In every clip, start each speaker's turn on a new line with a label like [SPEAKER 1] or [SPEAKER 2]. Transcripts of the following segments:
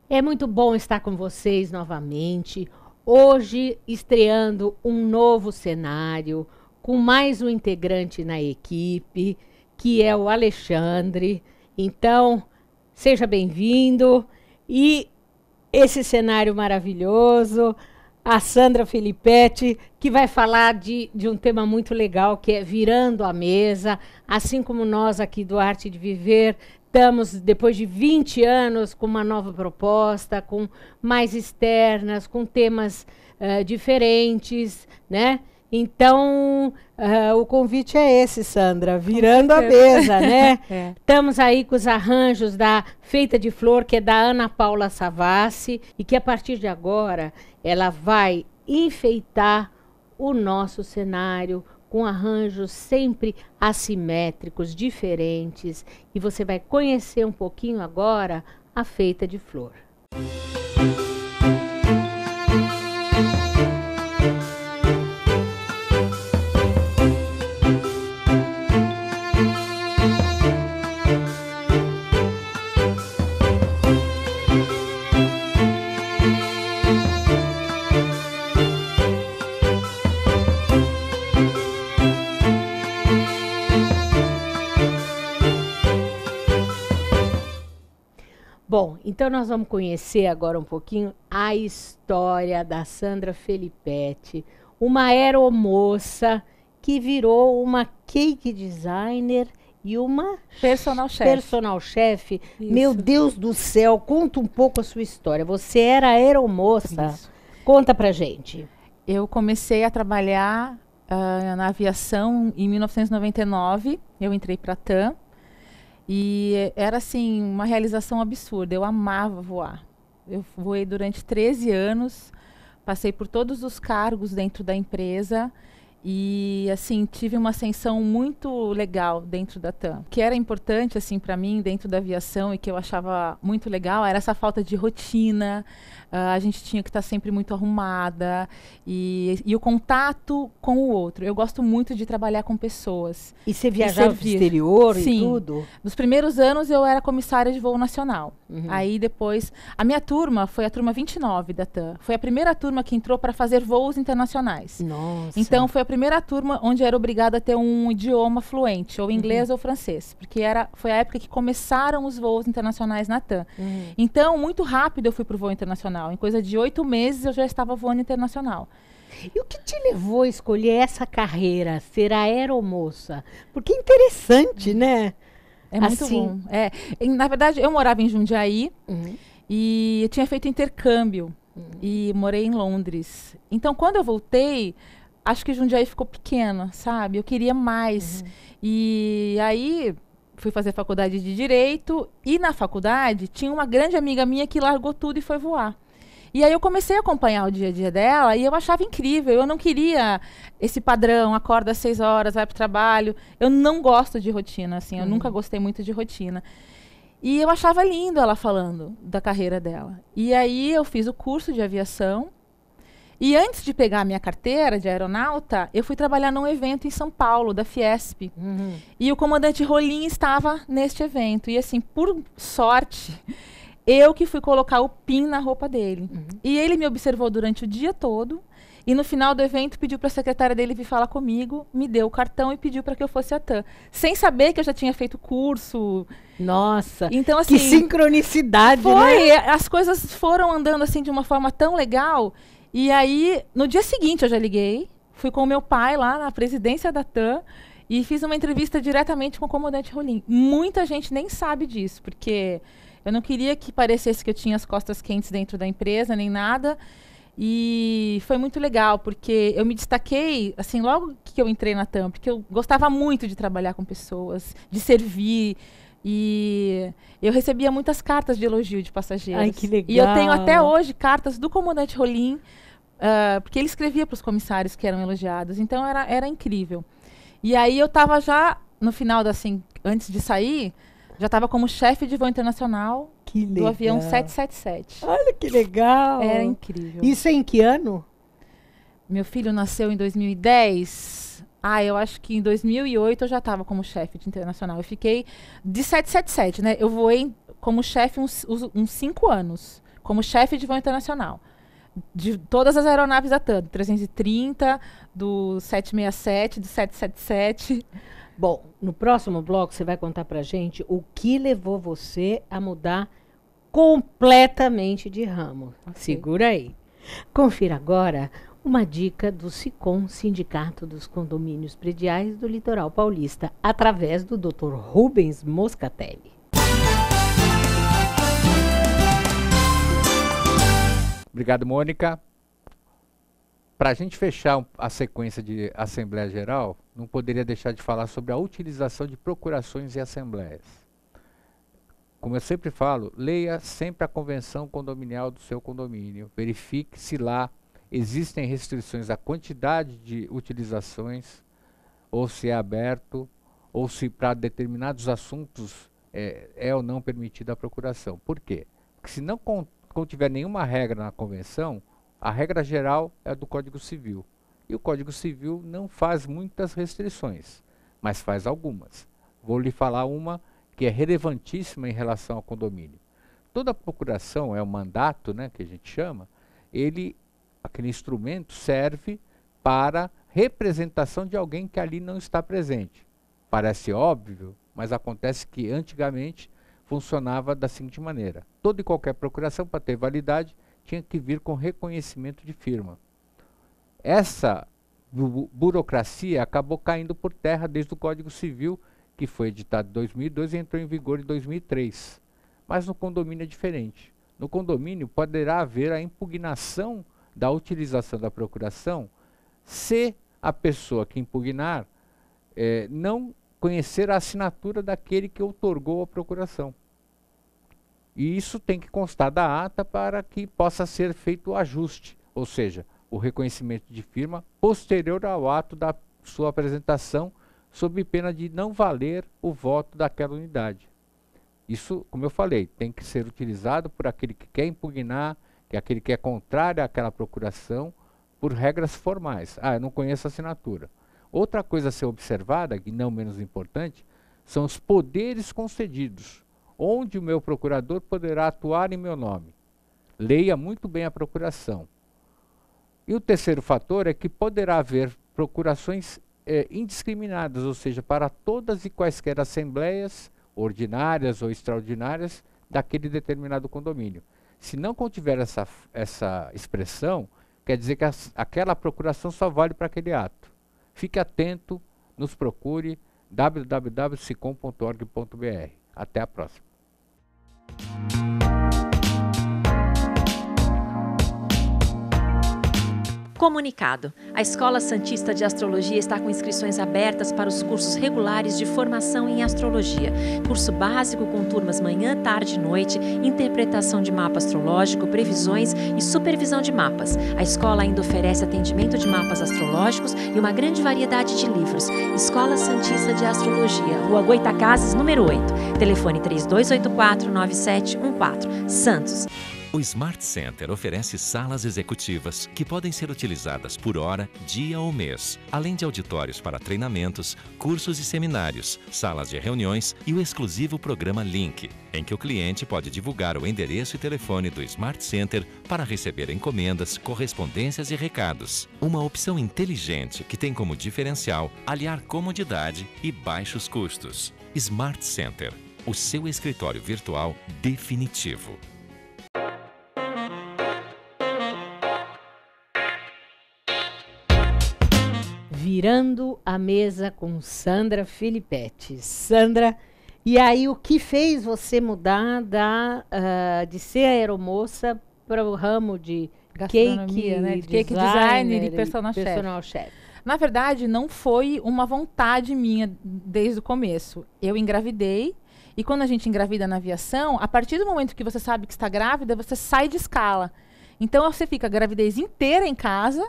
[SPEAKER 1] É muito bom estar com vocês novamente. Hoje, estreando um novo cenário, com mais um integrante na equipe, que é o Alexandre. Então, seja bem-vindo. E esse cenário maravilhoso, a Sandra Felipetti, que vai falar de um tema muito legal, que é Virando a Mesa, assim como nós aqui do Arte de Viver. Estamos, depois de 20 anos, com uma nova proposta, com mais externas, com temas diferentes, né? Então, o convite é esse, Sandra, Virando a Mesa, né? Estamos aí com os arranjos da Feita de Flor, que é da Ana Paula Savassi, e que a partir de agora ela vai enfeitar o nosso cenário com arranjos sempre assimétricos, diferentes. E você vai conhecer um pouquinho agora a Feita de Flor. Bom, então nós vamos conhecer agora um pouquinho a história da Sandra Felipetti, uma aeromoça que virou uma cake designer e uma
[SPEAKER 2] personal chef.
[SPEAKER 1] Meu Deus do céu, conta um pouco a sua história. Você era aeromoça. Isso. Conta pra gente.
[SPEAKER 2] Eu comecei a trabalhar na aviação em 1999. Eu entrei para a TAM. E era, assim, uma realização absurda. Eu amava voar. Eu voei durante 13 anos, passei por todos os cargos dentro da empresa e, assim, tive uma ascensão muito legal dentro da TAM. O que era importante, assim, para mim, dentro da aviação e que eu achava muito legal, era essa falta de rotina. A gente tinha que estar sempre muito arrumada e o contato com o outro. Eu gosto muito de trabalhar com pessoas.
[SPEAKER 1] E você viajava para o exterior e tudo?
[SPEAKER 2] Nos primeiros anos eu era comissária de voo nacional. Aí depois, a minha turma foi a turma 29 da TAM. Foi a primeira turma que entrou para fazer voos internacionais.
[SPEAKER 1] Nossa.
[SPEAKER 2] Então foi a primeira turma onde era obrigada a ter um idioma fluente, ou inglês ou francês. Porque foi a época que começaram os voos internacionais na TAM. Então, muito rápido eu fui para o voo internacional. Em coisa de 8 meses eu já estava voando internacional.
[SPEAKER 1] E o que te levou a escolher essa carreira, ser aeromoça? Porque é interessante, né?
[SPEAKER 2] É muito bom. Na verdade, eu morava em Jundiaí e eu tinha feito intercâmbio e morei em Londres. Então, quando eu voltei, acho que Jundiaí ficou pequena, sabe? Eu queria mais. E aí fui fazer faculdade de Direito e na faculdade tinha uma grande amiga minha que largou tudo e foi voar. E aí eu comecei a acompanhar o dia a dia dela e eu achava incrível. Eu não queria esse padrão, acorda às 6 horas, vai para o trabalho. Eu não gosto de rotina, assim, eu nunca gostei muito de rotina. E eu achava lindo ela falando da carreira dela. E aí eu fiz o curso de aviação. E antes de pegar a minha carteira de aeronauta, eu fui trabalhar num evento em São Paulo, da Fiesp. E o comandante Rolim estava neste evento. E assim, por sorte, eu que fui colocar o PIN na roupa dele. E ele me observou durante o dia todo. E no final do evento pediu para a secretária dele vir falar comigo, me deu o cartão e pediu para que eu fosse a TAM. Sem saber que eu já tinha feito curso.
[SPEAKER 1] Nossa,
[SPEAKER 2] então, assim,
[SPEAKER 1] que sincronicidade,
[SPEAKER 2] foi,
[SPEAKER 1] né?
[SPEAKER 2] As coisas foram andando assim de uma forma tão legal. E aí, no dia seguinte eu já liguei, fui com o meu pai lá na presidência da TAM e fiz uma entrevista diretamente com o comandante Rolim. Muita gente nem sabe disso, porque eu não queria que parecesse que eu tinha as costas quentes dentro da empresa, nem nada. E foi muito legal, porque eu me destaquei, assim, logo que eu entrei na TAM, porque eu gostava muito de trabalhar com pessoas, de servir. E eu recebia muitas cartas de elogio de passageiros.
[SPEAKER 1] Ai, que legal.
[SPEAKER 2] E eu tenho até hoje cartas do comandante Rolim, porque ele escrevia para os comissários que eram elogiados. Então era incrível. E aí eu estava já, no final, assim, antes de sair, já estava como chefe de voo internacional.
[SPEAKER 1] Que Que legal.
[SPEAKER 2] Do avião 777.
[SPEAKER 1] Olha que legal.
[SPEAKER 2] Era incrível.
[SPEAKER 1] Isso é em que ano?
[SPEAKER 2] Meu filho nasceu em 2010. Eu acho que em 2008 eu já estava como chefe de internacional. Eu fiquei de 777, né? Eu voei como chefe uns 5 anos. Como chefe de voo internacional. De todas as aeronaves da TAM. Do 330, do 767, do 777.
[SPEAKER 1] Bom, no próximo bloco você vai contar pra gente o que levou você a mudar completamente de ramo. Okay. Segura aí. Confira agora uma dica do SICOM, Sindicato dos Condomínios Prediais do Litoral Paulista, através do Dr. Rubens Moscatelli.
[SPEAKER 3] Obrigado, Mônica. Para a gente fechar a sequência de Assembleia Geral, não poderia deixar de falar sobre a utilização de procurações e assembleias. Como eu sempre falo, leia sempre a convenção condominial do seu condomínio. Verifique se lá existem restrições à quantidade de utilizações, ou se é aberto, ou se para determinados assuntos é ou não permitida a procuração. Por quê? Porque se não contiver nenhuma regra na convenção, a regra geral é a do Código Civil. E o Código Civil não faz muitas restrições, mas faz algumas. Vou lhe falar uma que é relevantíssima em relação ao condomínio. Toda procuração, é o mandato, né, que a gente chama, aquele instrumento serve para representação de alguém que ali não está presente. Parece óbvio, mas acontece que antigamente funcionava da seguinte maneira. Toda e qualquer procuração, para ter validade, tinha que vir com reconhecimento de firma. Essa burocracia acabou caindo por terra desde o Código Civil, que foi editado em 2002 e entrou em vigor em 2003. Mas no condomínio é diferente. No condomínio poderá haver a impugnação da utilização da procuração se a pessoa que impugnar não conhecer a assinatura daquele que outorgou a procuração. E isso tem que constar da ata para que possa ser feito o ajuste, ou seja, o reconhecimento de firma posterior ao ato da sua apresentação, sob pena de não valer o voto daquela unidade. Isso, como eu falei, tem que ser utilizado por aquele que quer impugnar, que é aquele que é contrário àquela procuração, por regras formais. Eu não conheço a assinatura. Outra coisa a ser observada, e não menos importante, são os poderes concedidos, onde o meu procurador poderá atuar em meu nome. Leia muito bem a procuração. E o terceiro fator é que poderá haver procurações indiscriminadas, ou seja, para todas e quaisquer assembleias, ordinárias ou extraordinárias, daquele determinado condomínio. Se não contiver essa expressão, quer dizer que aquela procuração só vale para aquele ato. Fique atento, nos procure, www.sicom.org.br. Até a próxima.
[SPEAKER 4] Comunicado. A Escola Santista de Astrologia está com inscrições abertas para os cursos regulares de formação em astrologia. Curso básico com turmas manhã, tarde e noite, interpretação de mapa astrológico, previsões e supervisão de mapas. A escola ainda oferece atendimento de mapas astrológicos e uma grande variedade de livros. Escola Santista de Astrologia, Rua Goitacazes, número 8. Telefone 3284-9714. Santos.
[SPEAKER 5] O Smart Center oferece salas executivas que podem ser utilizadas por hora, dia ou mês, além de auditórios para treinamentos, cursos e seminários, salas de reuniões e o exclusivo programa Link, em que o cliente pode divulgar o endereço e telefone do Smart Center para receber encomendas, correspondências e recados. Uma opção inteligente que tem como diferencial aliar comodidade e baixos custos. Smart Center, o seu escritório virtual definitivo.
[SPEAKER 1] Virando a mesa com Sandra Filippetti. Sandra, e aí o que fez você mudar de ser aeromoça para o ramo de
[SPEAKER 2] gastronomia, né? De cake designer e personal chef? Na verdade, não foi uma vontade minha desde o começo. Eu engravidei, e quando a gente engravida na aviação, a partir do momento que você sabe que está grávida, você sai de escala. Então, você fica a gravidez inteira em casa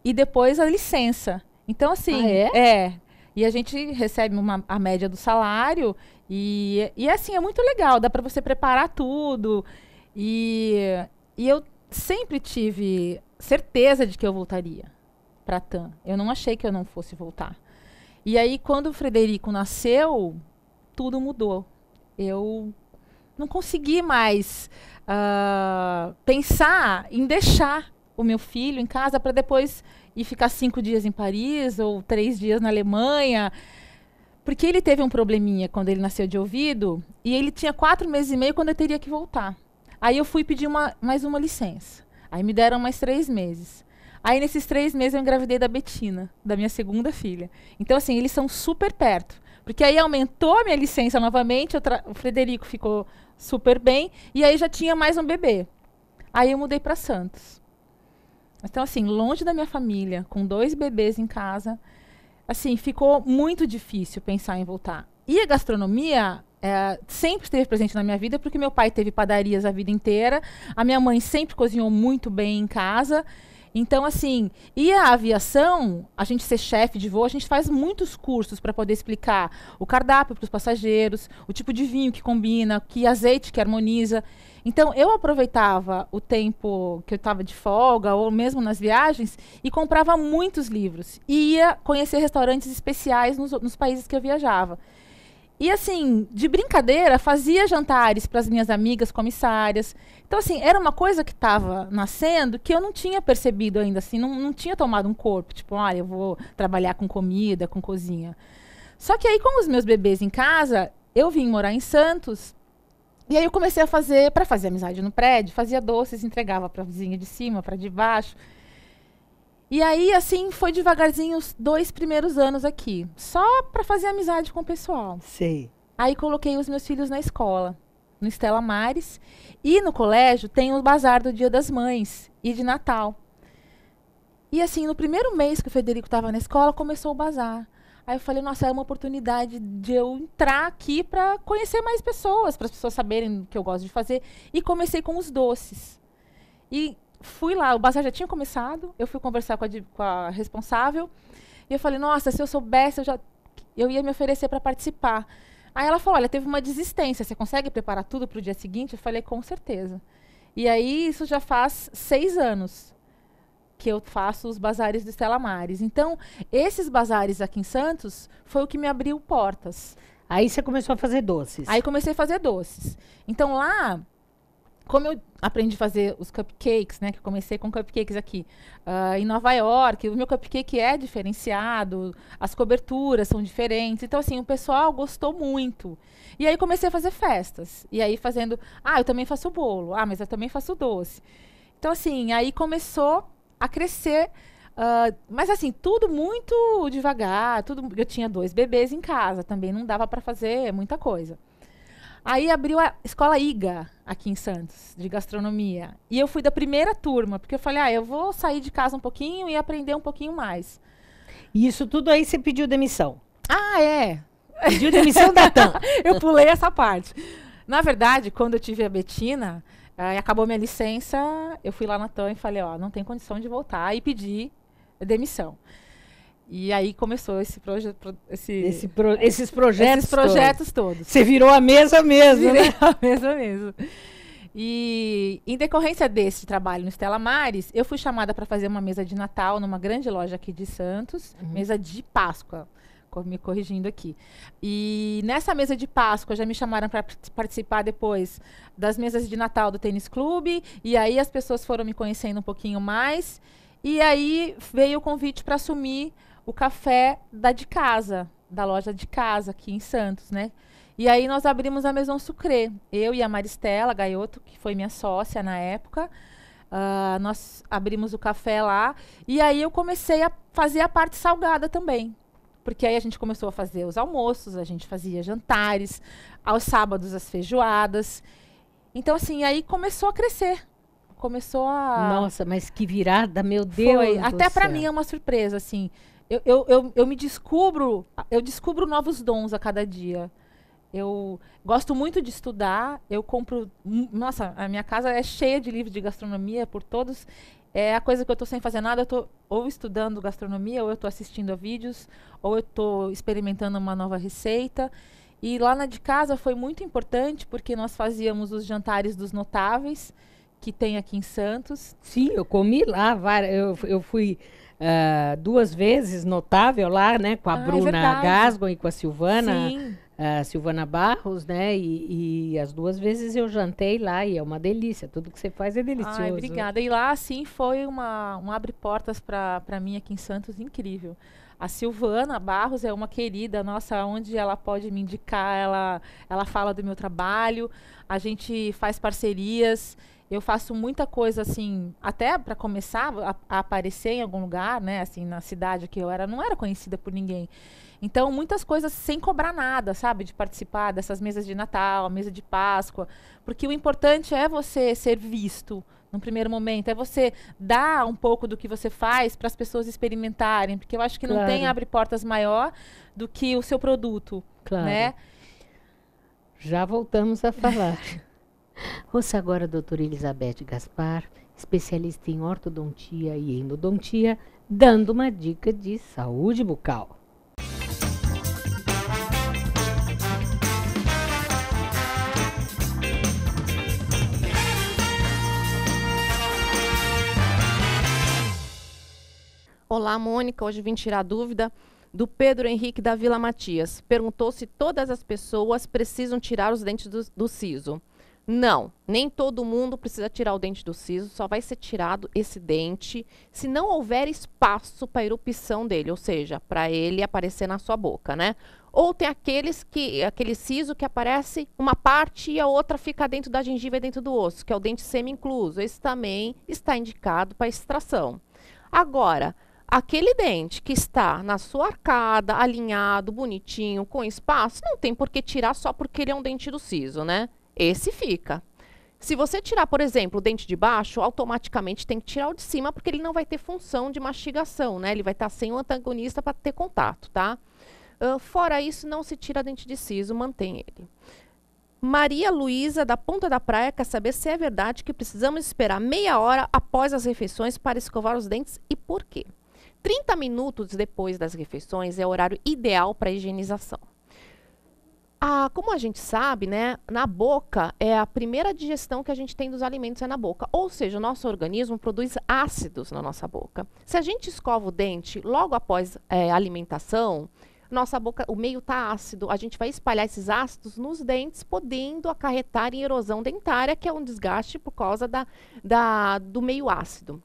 [SPEAKER 2] e depois a licença. Então, assim, e a gente recebe a média do salário E assim, é muito legal, dá para você preparar tudo. E eu sempre tive certeza de que eu voltaria para a TAM. Eu não achei que eu não fosse voltar. E aí, quando o Frederico nasceu, tudo mudou. Eu não consegui mais pensar em deixar o meu filho em casa para depois ir ficar 5 dias em Paris ou 3 dias na Alemanha. Porque ele teve um probleminha quando ele nasceu de ouvido e ele tinha 4 meses e meio quando eu teria que voltar. Aí eu fui pedir mais uma licença. Aí me deram mais 3 meses. Aí nesses 3 meses eu engravidei da Betina, da minha segunda filha. Então assim, eles são super perto. Porque aí aumentou a minha licença novamente, o Frederico ficou super bem e aí já tinha mais um bebê. Aí eu mudei para Santos. Então assim, longe da minha família, com 2 bebês em casa, assim, ficou muito difícil pensar em voltar. E a gastronomia sempre esteve presente na minha vida, porque meu pai teve padarias a vida inteira, a minha mãe sempre cozinhou muito bem em casa. Então, assim, e a aviação, a gente ser chefe de voo, a gente faz muitos cursos para poder explicar o cardápio para os passageiros, o tipo de vinho que combina, que azeite que harmoniza. Então, eu aproveitava o tempo que eu estava de folga, ou mesmo nas viagens, e comprava muitos livros. E ia conhecer restaurantes especiais nos países que eu viajava. E, assim, de brincadeira, fazia jantares para as minhas amigas comissárias. Então, assim, era uma coisa que estava nascendo que eu não tinha percebido ainda, assim, não tinha tomado um corpo. Tipo, olha, eu vou trabalhar com comida, com cozinha. Só que aí, com os meus bebês em casa, eu vim morar em Santos. E aí eu comecei a fazer, para fazer amizade no prédio, fazia doces, entregava para a vizinha de cima, para de baixo. E aí, assim, foi devagarzinho os 2 primeiros anos aqui. Só para fazer amizade com o pessoal.
[SPEAKER 6] Sei.
[SPEAKER 2] Aí coloquei os meus filhos na escola, no Stella Maris. E no colégio tem o bazar do Dia das Mães e de Natal. E assim, no primeiro mês que o Frederico estava na escola, começou o bazar. Aí eu falei, nossa, é uma oportunidade de eu entrar aqui para conhecer mais pessoas, para as pessoas saberem o que eu gosto de fazer. E comecei com os doces. E fui lá, o bazar já tinha começado, eu fui conversar com a responsável, e eu falei, nossa, se eu soubesse, eu ia me oferecer para participar. Aí ela falou, olha, teve uma desistência, você consegue preparar tudo para o dia seguinte? Eu falei, com certeza. E aí, isso já faz 6 anos que eu faço os bazares do Stella Maris. Então, esses bazares aqui em Santos foi o que me abriu portas.
[SPEAKER 6] Aí você começou a fazer doces.
[SPEAKER 2] Aí comecei a fazer doces. Então, lá, como eu aprendi a fazer os cupcakes, né, que eu comecei com cupcakes aqui, em Nova York, o meu cupcake é diferenciado, as coberturas são diferentes. Então, assim, o pessoal gostou muito. E aí comecei a fazer festas. E aí fazendo, eu também faço bolo. Mas eu também faço doce. Então, assim, aí começou a crescer. Mas, assim, tudo muito devagar. Eu tinha 2 bebês em casa, também não dava para fazer muita coisa. Aí abriu a Escola IGA, aqui em Santos, de gastronomia. E eu fui da primeira turma, porque eu falei, eu vou sair de casa um pouquinho e aprender um pouquinho mais.
[SPEAKER 6] E isso tudo aí você pediu demissão.
[SPEAKER 2] É.
[SPEAKER 6] Pediu demissão da TAM.
[SPEAKER 2] Eu pulei essa parte. Na verdade, quando eu tive a Betina, acabou minha licença, eu fui lá na TAM e falei, não tem condição de voltar, e pedi demissão. E aí começou esses projetos todos.
[SPEAKER 6] Você virou a mesa mesmo,
[SPEAKER 2] Virei
[SPEAKER 6] né?
[SPEAKER 2] a mesa mesmo. E em decorrência desse trabalho no Stella Maris, eu fui chamada para fazer uma mesa de Natal numa grande loja aqui de Santos, mesa de Páscoa, me corrigindo aqui. E nessa mesa de Páscoa já me chamaram para participar depois das mesas de Natal do Tênis Clube, e aí as pessoas foram me conhecendo um pouquinho mais, e aí veio o convite para assumir o café da loja de casa aqui em Santos, né? E aí nós abrimos a Maison Sucré. Eu e a Maristela Gaioto, que foi minha sócia na época, nós abrimos o café lá. E aí eu comecei a fazer a parte salgada também. Porque aí a gente começou a fazer os almoços, a gente fazia jantares, aos sábados as feijoadas. Então, assim, aí começou a crescer. Começou a...
[SPEAKER 6] Nossa, mas que virada, meu Deus.
[SPEAKER 2] Foi. Até para mim é uma surpresa, assim. Eu descubro novos dons a cada dia. Eu gosto muito de estudar, eu compro... Nossa, a minha casa é cheia de livros de gastronomia por todos. É a coisa que eu estou sem fazer nada, eu estou ou estudando gastronomia, ou eu estou assistindo a vídeos, ou eu estou experimentando uma nova receita. E lá na de casa foi muito importante, porque nós fazíamos os jantares dos notáveis, que tem aqui em Santos.
[SPEAKER 1] Sim, eu comi lá, eu fui 2 vezes notável lá, né, com a
[SPEAKER 2] É
[SPEAKER 1] Bruna
[SPEAKER 2] verdade.
[SPEAKER 1] Gasgon e com a Silvana,
[SPEAKER 2] Sim.
[SPEAKER 1] Silvana Barros, né, e as 2 vezes eu jantei lá e é uma delícia, tudo que você faz é delicioso.
[SPEAKER 2] Ai, obrigada. E lá, assim, foi um abre-portas para mim aqui em Santos incrível. A Silvana Barros é uma querida nossa, onde ela pode me indicar, ela fala do meu trabalho, a gente faz parcerias, eu faço muita coisa assim, até para começar a aparecer em algum lugar, né, assim, na cidade que eu era, não era conhecida por ninguém. Então, muitas coisas sem cobrar nada, sabe, de participar dessas mesas de Natal, mesa de Páscoa, porque o importante é você ser visto no primeiro momento, é você dar um pouco do que você faz para as pessoas experimentarem, porque eu acho que não
[SPEAKER 1] Claro.
[SPEAKER 2] tem abre portas maior do que o seu produto,
[SPEAKER 1] Claro.
[SPEAKER 2] né?
[SPEAKER 1] Já voltamos a falar. Ouça agora a doutora Elizabeth Gaspar, especialista em ortodontia e endodontia, dando uma dica de saúde bucal.
[SPEAKER 7] Olá, Mônica. Hoje vim tirar dúvida do Pedro Henrique da Vila Matias. Perguntou se todas as pessoas precisam tirar os dentes do siso. Não, nem todo mundo precisa tirar o dente do siso, só vai ser tirado esse dente se não houver espaço para a erupção dele, ou seja, para ele aparecer na sua boca, né? Ou tem aquele siso que aparece uma parte e a outra fica dentro da gengiva e dentro do osso, que é o dente semi-incluso. Esse também está indicado para extração. Agora, aquele dente que está na sua arcada, alinhado, bonitinho, com espaço, não tem por que tirar só porque ele é um dente do siso, né? Esse fica. Se você tirar, por exemplo, o dente de baixo, automaticamente tem que tirar o de cima, porque ele não vai ter função de mastigação, né? Ele vai estar sem o antagonista para ter contato, tá? Fora isso, não se tira dente de siso, mantém ele. Maria Luísa, da Ponta da Praia, quer saber se é verdade que precisamos esperar meia hora após as refeições para escovar os dentes e por quê? 30 minutos depois das refeições é o horário ideal para higienização. Como a gente sabe, né, na boca é a primeira digestão que a gente tem dos alimentos é na boca. Ou seja, o nosso organismo produz ácidos na nossa boca. Se a gente escova o dente logo após a alimentação, nossa boca, o meio está ácido, a gente vai espalhar esses ácidos nos dentes, podendo acarretar em erosão dentária, que é um desgaste por causa do meio ácido.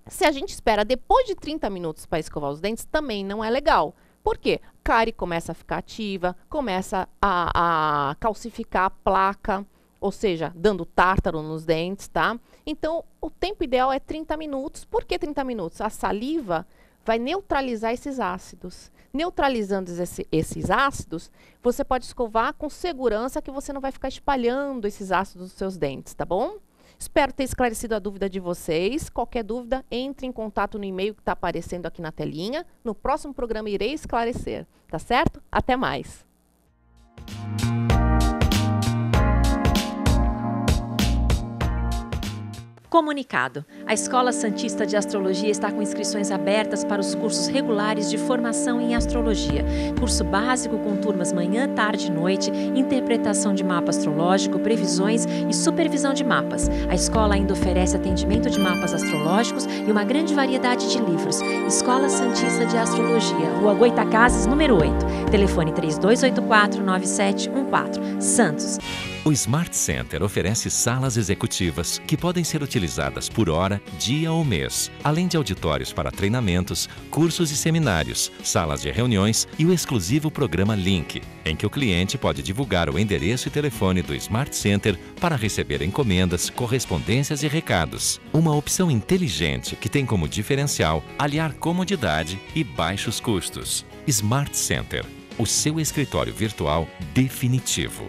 [SPEAKER 7] Se a gente espera depois de 30 minutos para escovar os dentes, também não é legal. Por quê? A cárie começa a ficar ativa, começa a calcificar a placa, ou seja, dando tártaro nos dentes, tá? Então, o tempo ideal é 30 minutos. Por que 30 minutos? A saliva vai neutralizar esses ácidos. Neutralizando esses ácidos, você pode escovar com segurança que você não vai ficar espalhando esses ácidos nos seus dentes, tá bom? Espero ter esclarecido a dúvida de vocês. Qualquer dúvida, entre em contato no e-mail que está aparecendo aqui na telinha. No próximo programa irei esclarecer, tá certo? Até mais!
[SPEAKER 4] Comunicado. A Escola Santista de Astrologia está com inscrições abertas para os cursos regulares de formação em astrologia. Curso básico com turmas manhã, tarde e noite, interpretação de mapa astrológico, previsões e supervisão de mapas. A escola ainda oferece atendimento de mapas astrológicos e uma grande variedade de livros. Escola Santista de Astrologia, Rua Goitacazes, número 8. Telefone 3284-9714. Santos.
[SPEAKER 5] O Smart Center oferece salas executivas que podem ser utilizadas por hora, dia ou mês, além de auditórios para treinamentos, cursos e seminários, salas de reuniões e o exclusivo programa Link, em que o cliente pode divulgar o endereço e telefone do Smart Center para receber encomendas, correspondências e recados. Uma opção inteligente que tem como diferencial aliar comodidade e baixos custos. Smart Center, o seu escritório virtual definitivo.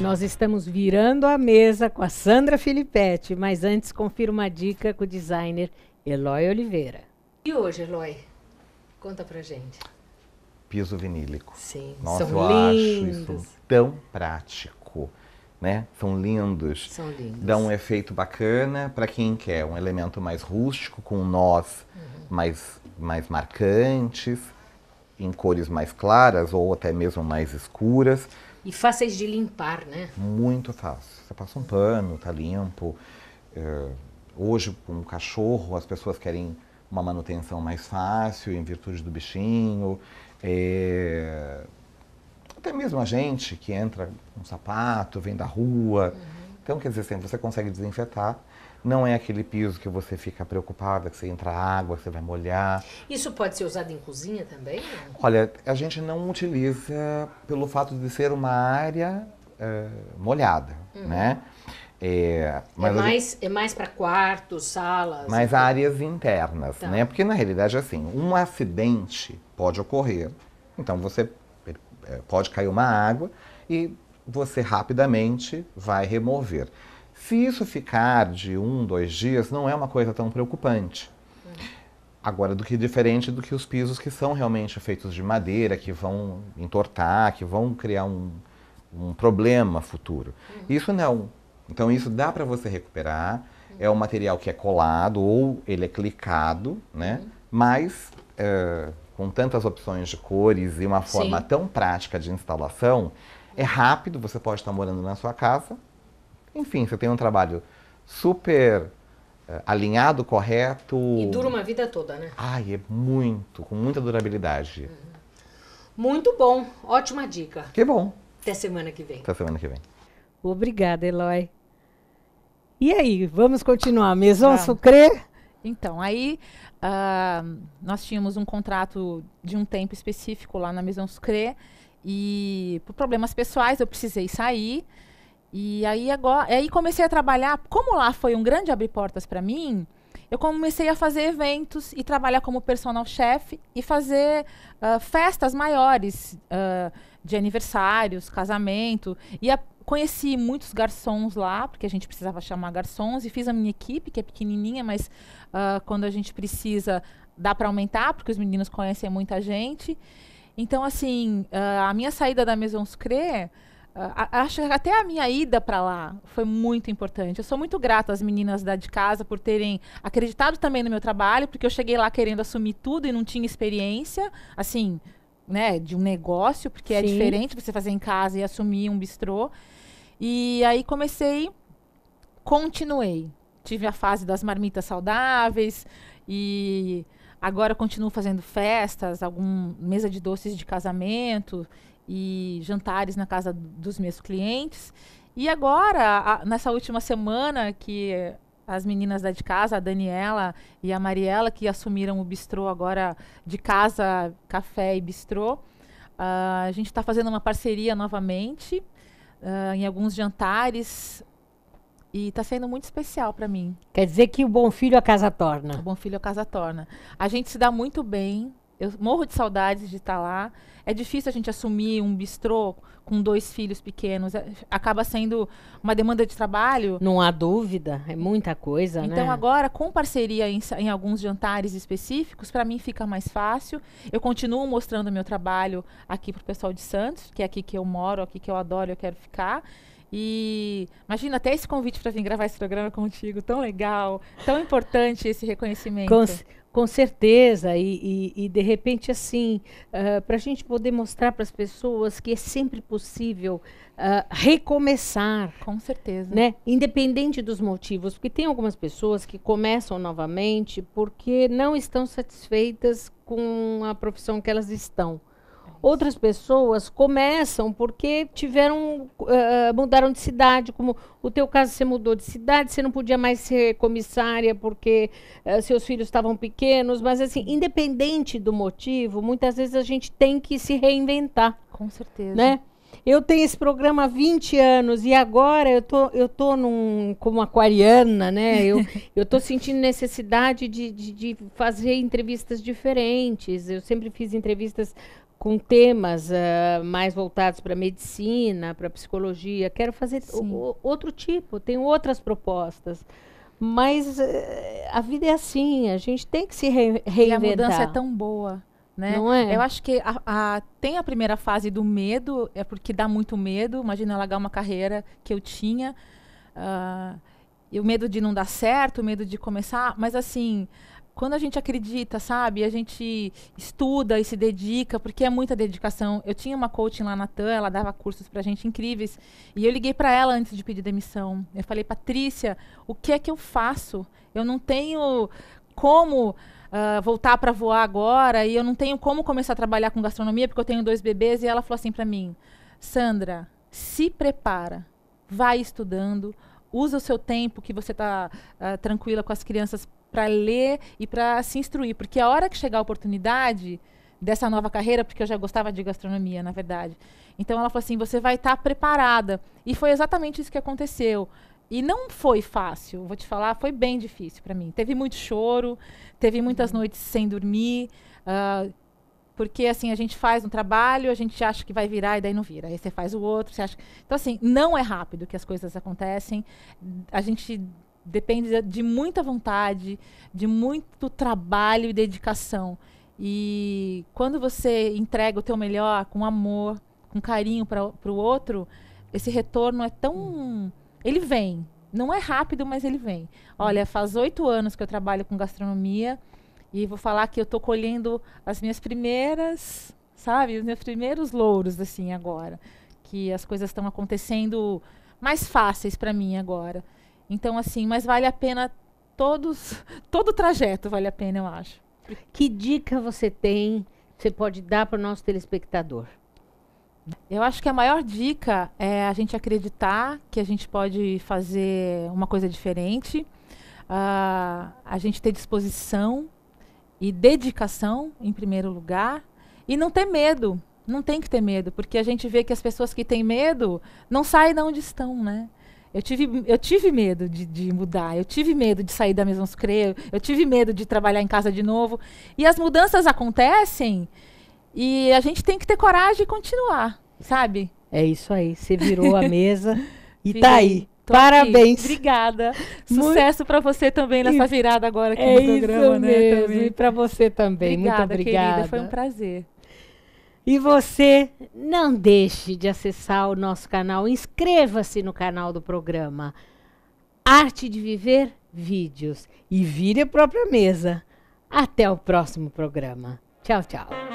[SPEAKER 1] Nós estamos virando a mesa com a Sandra Filippetti, mas antes confira uma dica com o designer Eloy Oliveira. E hoje, Eloy? Conta pra gente.
[SPEAKER 8] Piso vinílico.
[SPEAKER 1] Sim,
[SPEAKER 8] Nossa,
[SPEAKER 1] são
[SPEAKER 8] eu
[SPEAKER 1] lindos.
[SPEAKER 8] acho isso tão prático. né? São lindos.
[SPEAKER 1] São lindos.
[SPEAKER 8] Dão um efeito bacana para quem quer um elemento mais rústico, com nós mais marcantes, em cores mais claras ou até mesmo mais escuras.
[SPEAKER 1] E fáceis de limpar, né?
[SPEAKER 8] Muito fácil. Você passa um pano, tá limpo. Hoje, com um cachorro, as pessoas querem uma manutenção mais fácil, em virtude do bichinho. Até mesmo a gente que entra com sapato, vem da rua. Então, quer dizer, sempre você consegue desinfetar. Não é aquele piso que você fica preocupada, que você entra água, que você vai molhar.
[SPEAKER 1] Isso pode ser usado em cozinha também?
[SPEAKER 8] Olha, a gente não utiliza pelo fato de ser uma área molhada, né? Mas
[SPEAKER 1] é mais para quartos, salas?
[SPEAKER 8] mais áreas internas,
[SPEAKER 1] Tá.
[SPEAKER 8] né? Porque na realidade, assim, um acidente pode ocorrer. Então você pode cair uma água e você rapidamente vai remover. Se isso ficar de 1, 2 dias, não é uma coisa tão preocupante. Agora, do que diferente do que os pisos que são realmente feitos de madeira, que vão entortar, que vão criar um problema futuro. Isso não. Então, isso dá para você recuperar. É um material que é colado ou ele é clicado, né? Mas, com tantas opções de cores e uma forma tão prática de instalação, é rápido, você pode estar morando na sua casa. Enfim, você tem um trabalho super alinhado, correto.
[SPEAKER 1] E dura uma vida toda, né?
[SPEAKER 8] Ai, com muita durabilidade.
[SPEAKER 1] Muito bom, ótima dica.
[SPEAKER 8] Que bom.
[SPEAKER 1] Até semana que vem.
[SPEAKER 8] Até semana que vem.
[SPEAKER 6] Obrigada, Eloy. E aí, vamos continuar? Maison
[SPEAKER 2] Vamos.
[SPEAKER 6] Sucré?
[SPEAKER 2] Então, aí nós tínhamos um contrato de um tempo específico lá na Maison Sucré e por problemas pessoais eu precisei sair. E aí comecei a trabalhar, como lá foi um grande abrir portas para mim, eu comecei a fazer eventos e trabalhar como personal chef e fazer festas maiores de aniversários, casamento. E conheci muitos garçons lá, porque a gente precisava chamar garçons, e fiz a minha equipe, que é pequenininha, mas quando a gente precisa, dá para aumentar, porque os meninos conhecem muita gente. Então, assim, a minha saída da Maison Sucré, acho que até a minha ida para lá foi muito importante. Eu sou muito grata às meninas de casa por terem acreditado também no meu trabalho, porque eu cheguei lá querendo assumir tudo e não tinha experiência, assim, né, de um negócio, porque é diferente você fazer em casa e assumir um bistrô. E aí continuei. Tive a fase das marmitas saudáveis e agora continuo fazendo festas, mesa de doces de casamento e jantares na casa dos meus clientes. E agora, nessa última semana, que as meninas de casa, a Daniela e a Mariela, que assumiram o bistrô agora de casa, café e bistrô, a gente está fazendo uma parceria novamente em alguns jantares e está sendo muito especial para mim.
[SPEAKER 6] Quer dizer que o bom filho a casa torna.
[SPEAKER 2] O bom filho a casa torna. A gente se dá muito bem. Eu morro de saudades de estar lá. É difícil a gente assumir um bistrô com 2 filhos pequenos. Acaba sendo uma demanda de trabalho.
[SPEAKER 6] Não há dúvida, é muita coisa, né?
[SPEAKER 2] Então agora, com parceria em alguns jantares específicos, para mim fica mais fácil. Eu continuo mostrando meu trabalho aqui para o pessoal de Santos, que é aqui que eu moro, aqui que eu adoro, eu quero ficar. E imagina até esse convite para vir gravar esse programa contigo, tão legal, tão importante esse reconhecimento.
[SPEAKER 6] Com certeza, e de repente assim, para a gente poder mostrar para as pessoas que é sempre possível recomeçar.
[SPEAKER 2] Com certeza.
[SPEAKER 6] Né? Independente dos motivos, porque tem algumas pessoas que começam novamente porque não estão satisfeitas com a profissão que elas estão. Outras pessoas começam porque mudaram de cidade, como o teu caso, você mudou de cidade, você não podia mais ser comissária porque seus filhos estavam pequenos, mas assim, independente do motivo, muitas vezes a gente tem que se reinventar.
[SPEAKER 2] Com certeza.
[SPEAKER 6] Né? Eu tenho esse programa há 20 anos e agora eu tô como aquariana, né? Eu tô sentindo necessidade de fazer entrevistas diferentes. Eu sempre fiz entrevistas com temas mais voltados para medicina, para psicologia. Quero fazer outro tipo, tenho outras propostas. Mas a vida é assim, a gente tem que se reinventar.
[SPEAKER 2] E a mudança é tão boa. né?
[SPEAKER 6] Não é?
[SPEAKER 2] Eu acho que tem a primeira fase do medo, é porque dá muito medo. Imagina largar uma carreira que eu tinha, e o medo de não dar certo, o medo de começar, mas assim, quando a gente acredita, sabe, a gente estuda e se dedica, porque é muita dedicação. Eu tinha uma coaching lá na TAM, ela dava cursos pra gente incríveis, e eu liguei para ela antes de pedir demissão. Eu falei, Patrícia, o que é que eu faço? Eu não tenho como voltar para voar agora, e eu não tenho como começar a trabalhar com gastronomia, porque eu tenho 2 bebês. E ela falou assim para mim, Sandra, se prepara, vai estudando, usa o seu tempo que você está tranquila com as crianças para ler e para se instruir, porque a hora que chegar a oportunidade dessa nova carreira, porque eu já gostava de gastronomia, na verdade. Então ela falou assim, você vai estar preparada. E foi exatamente isso que aconteceu. E não foi fácil, vou te falar, foi bem difícil para mim. Teve muito choro, teve muitas noites sem dormir, porque assim, a gente faz um trabalho, a gente acha que vai virar e daí não vira. Aí você faz o outro, você acha... Então assim, não é rápido que as coisas acontecem. A gente depende de muita vontade, de muito trabalho e dedicação. E quando você entrega o teu melhor com amor, com carinho para o outro, esse retorno é tão... Ele vem. Não é rápido, mas ele vem. Olha, faz 8 anos que eu trabalho com gastronomia e vou falar que eu estou colhendo as minhas primeiras, sabe, os meus primeiros louros, assim, agora. Que as coisas estão acontecendo mais fáceis para mim agora. Então, assim, mas vale a pena todo o trajeto vale a pena, eu acho.
[SPEAKER 6] Que dica você pode dar para o nosso telespectador?
[SPEAKER 2] Eu acho que a maior dica é a gente acreditar que a gente pode fazer uma coisa diferente, a gente ter disposição e dedicação, em primeiro lugar, e não ter medo. Não tem que ter medo, porque a gente vê que as pessoas que têm medo não saem de onde estão, né? Eu tive medo de mudar, eu tive medo de sair da Maison Sucre, eu tive medo de trabalhar em casa de novo. E as mudanças acontecem e a gente tem que ter coragem e continuar, sabe?
[SPEAKER 6] É isso aí, você virou a mesa e tá aí.
[SPEAKER 2] Tô
[SPEAKER 6] Parabéns.
[SPEAKER 2] Aqui. Obrigada. Sucesso para você também nessa virada agora aqui no programa,
[SPEAKER 6] isso
[SPEAKER 2] né?
[SPEAKER 6] Mesmo.
[SPEAKER 2] Também.
[SPEAKER 6] E para você também.
[SPEAKER 2] Obrigada,
[SPEAKER 6] muito obrigada.
[SPEAKER 2] Querida, foi um prazer.
[SPEAKER 6] E você não deixe de acessar o nosso canal, inscreva-se no canal do programa Arte de Viver Vídeos e vire a própria mesa. Até o próximo programa. Tchau, tchau.